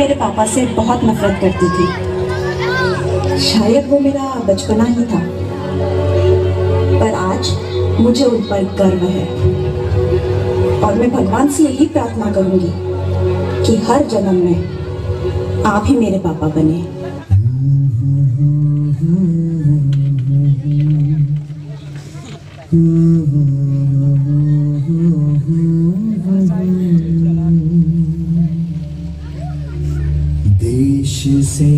मेरे पापा से बहुत नफरत करती थी। शायद वो मेरा बचपना ही था, पर आज मुझे उन पर गर्व है और मैं भगवान से यही प्रार्थना करूंगी कि हर जन्म में आप ही मेरे पापा बने। देश से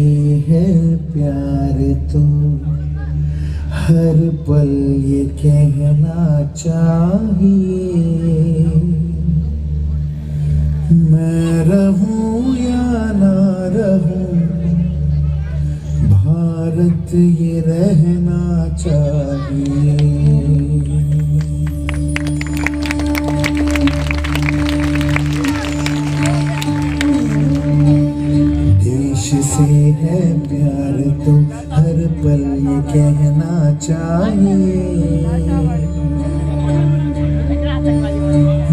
है प्यार तो हर पल ये कहना चाहिए, मैं रहूं या ना रहूं भारत ये रहना चाहिए। से है प्यार तो हर पल ये कहना चाहिए,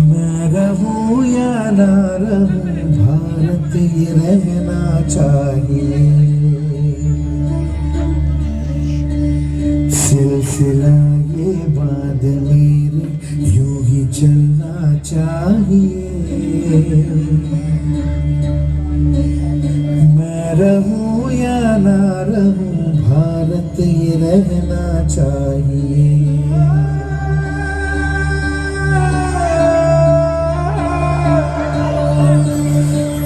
मैं रहूं या ना रहूं भारत ये रहना चाहिए। सिलसिला ये बात मेरे यूं ही चलना चाहिए, रहूं या ना रहूं भारत ये रहना चाहिए।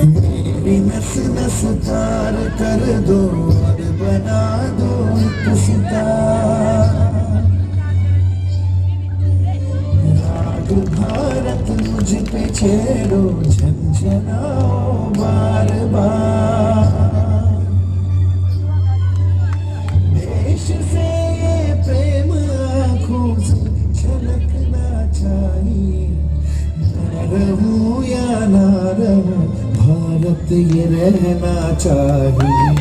मेरी नस नस तार कर दो और बना दो एक सितारा, राग भारत मुझ पे छेड़ो झंझनाओ बार बार। से ये प्रेम आँखों से झलकना चाहिए, मैं रहूं या ना रहूं भारत ये रहना चाहिए।